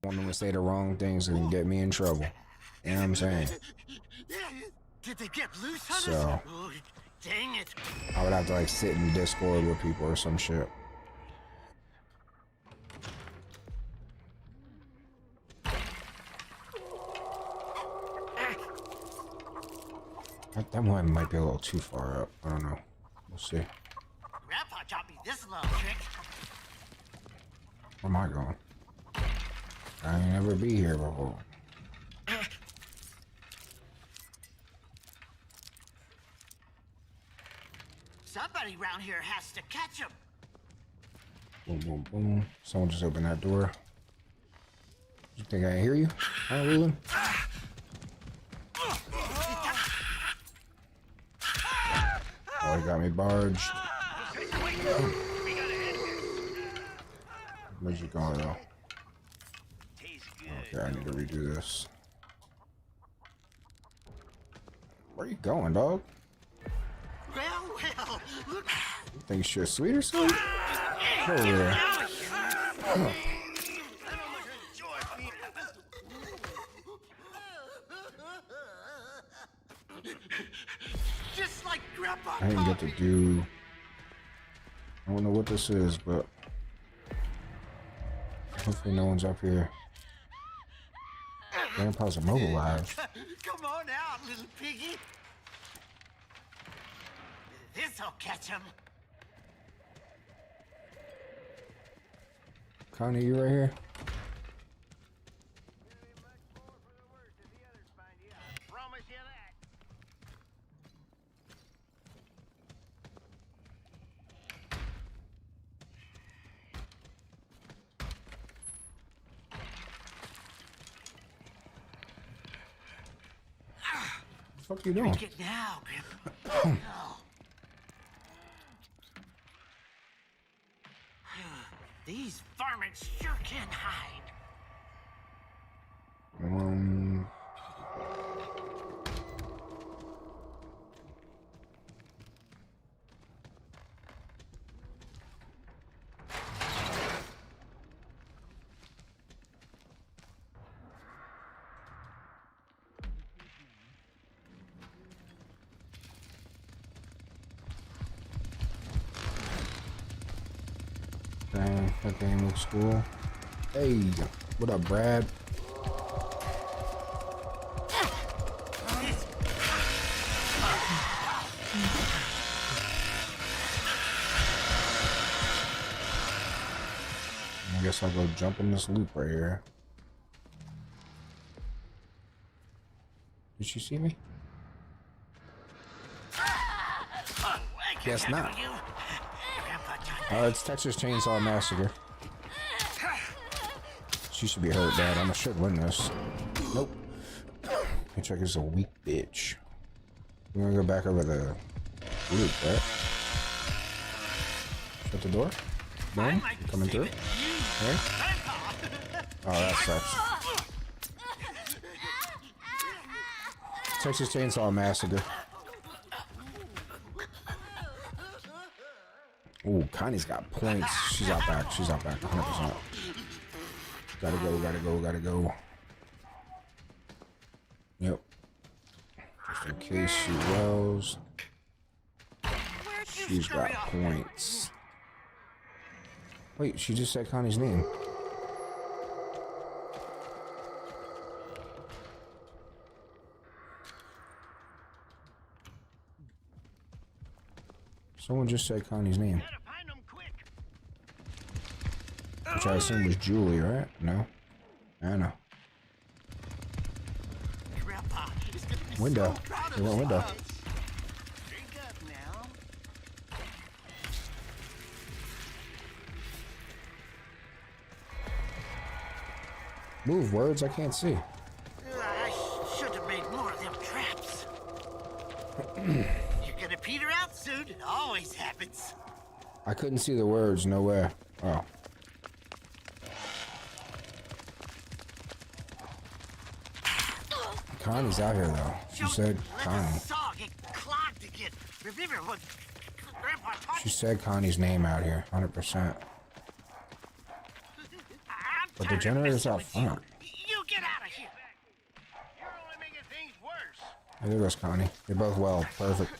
want them to say the wrong things and get me in trouble. You know what I'm saying? Did they get loose on us? So, Oh, dang it. I would have to like sit in Discord with people or some shit. That one might be a little too far up. I don't know. We'll see. Grandpa taught me this little trick. Where am I going? I ain't never be here before. Somebody around here has to catch him. Boom, boom, boom. Someone just opened that door. You think I hear you? Huh, Leland? Oh, he got me barged. Where's you going, though? Okay, I need to redo this. Where you going, dog? Well, look. You think shit's sweet or something? Get over there. Oh. Just like Grandpa. I didn't get to do... I don't know what this is, but... hopefully no one's up here. Grandpa's immobilized. Come on out, little piggy. This'll catch him. Connie, you right here? What the fuck you doing? Drink it now, Grandpa. These varmints sure can hide. Dang, that game looks cool. Hey, what up, Brad? I guess I'll go jump in this loop right here. Did she see me? Guess not. It's Texas Chainsaw Massacre. She should be hurt bad. I should win this. Nope. Hitchhiker's a weak bitch. We're gonna go back over the loop, right? Shut the door. Boom. Coming through. Right? Oh, that sucks. Texas Chainsaw Massacre. Ooh, Connie's got points. She's out back. She's out back. 100%. Gotta go, gotta go, gotta go. Yep. Just in case she wells. She's got points. Wait, she just said Connie's name. Someone just said Connie's name. Which I assume was Julie, right? No? Anna. Window. We went window. Move, words, I can't see. I should have made more of them traps. You're gonna peter out soon. It always happens. I couldn't see the words, nowhere. Oh. Connie's out here though. She said Connie. She said Connie's name out here, 100%. I'm But the generator's out front. You get out of here. You're only making things worse. Hey, there goes Connie. You're both well. Perfect.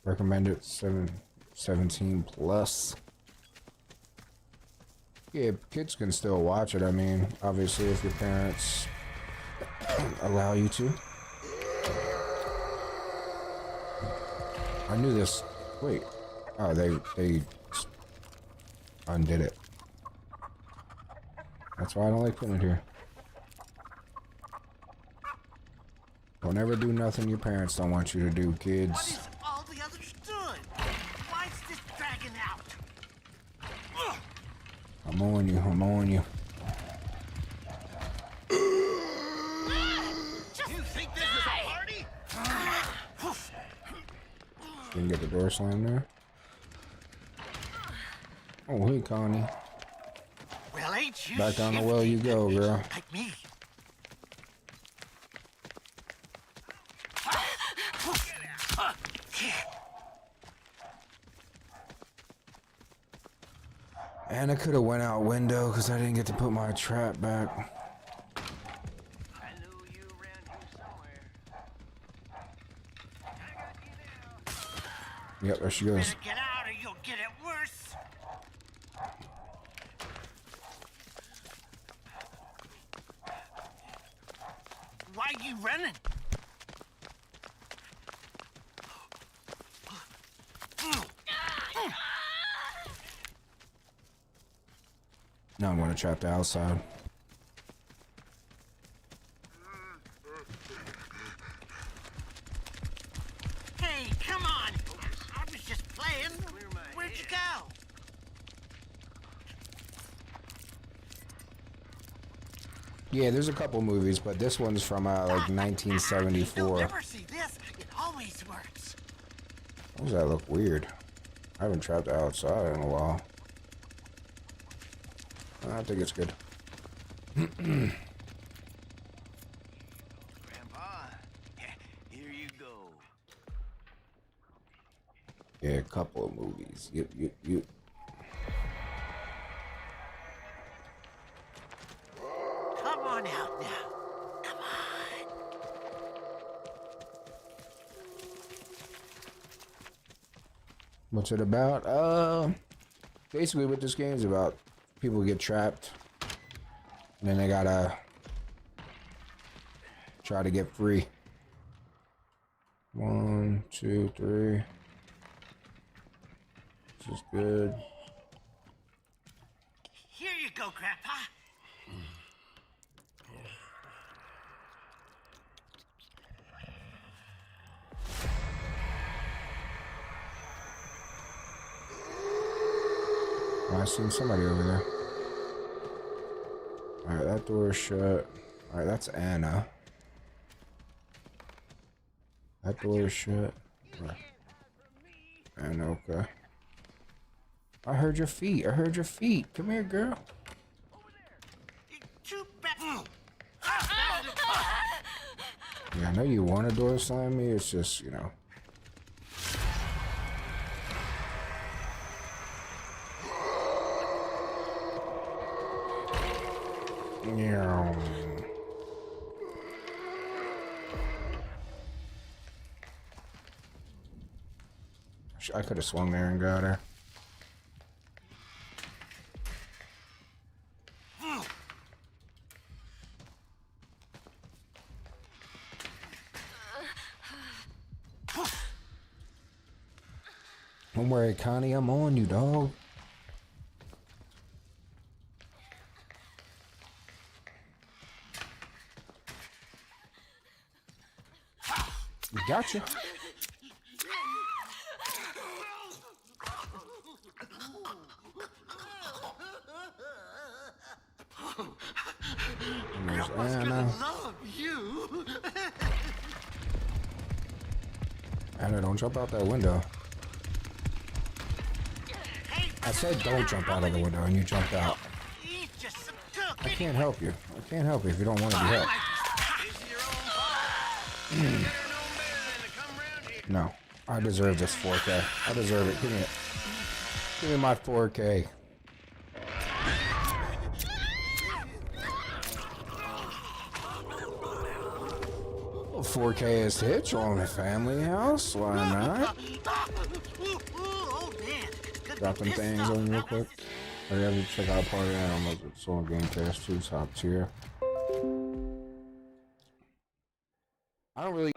Recommended 17 plus. Yeah, kids can still watch it. I mean, obviously, if your parents allow you to. I knew this. Wait. Oh, they undid it. That's why I don't like putting it here. Don't ever do nothing your parents don't want you to do, What kids. is all the others doing? Why is this dragging out? Ugh. I'm on you. I'm on you. You think this is a party? You can get the door slammed there. Oh, hey, Connie. Well, ain't you Back down the shifty? well you go, girl. Like me. And I could have went out window because I didn't get to put my trap back. I knew you around here somewhere. I got you now. Yep, there she goes. Better get out or you'll get it worse. Why are you running? Now I'm going to trap the outside. Hey, come on. I was just playing. Where'd you go? Yeah, there's a couple movies, but this one's from like You'll 1974. never see this. It always works. Why does that look weird? I haven't trapped outside in a while. I think it's good. Grandpa, here you go. Yeah, a couple of movies. You. Come on out now. Come on. What's it about? Basically what this game is about. People get trapped. And then they gotta try to get free. 1, 2, 3. This is good. Here you go, Grandpa. Oh, I seen somebody over there. Alright, that door is shut. Alright, that's Anna. That door is shut. Anna, okay. I heard your feet. I heard your feet. Come here, girl. Too bad. Yeah, I know you want to door slam me. It's just, you know. Yeah. I could have swung there and got her. Don't worry, Connie, I'm on you, dog. Gotcha. There's Anna. Love you. Anna, don't jump out that window. Hey, I said don't jump out of the window, and you jumped out. he's just some cook. I can't help you. I can't help you if you don't want to be helped. It's your own fault. You better know better than to come around here. No, I deserve this 4K. I deserve it. Give me it. Give me my 4K. 4K as Hitch on the family house. Why not? Oh man. Could Drop be them this things stuff. on you real quick. Or you have to check out Party Animals. It's on Game Pass 2 top tier. I don't really.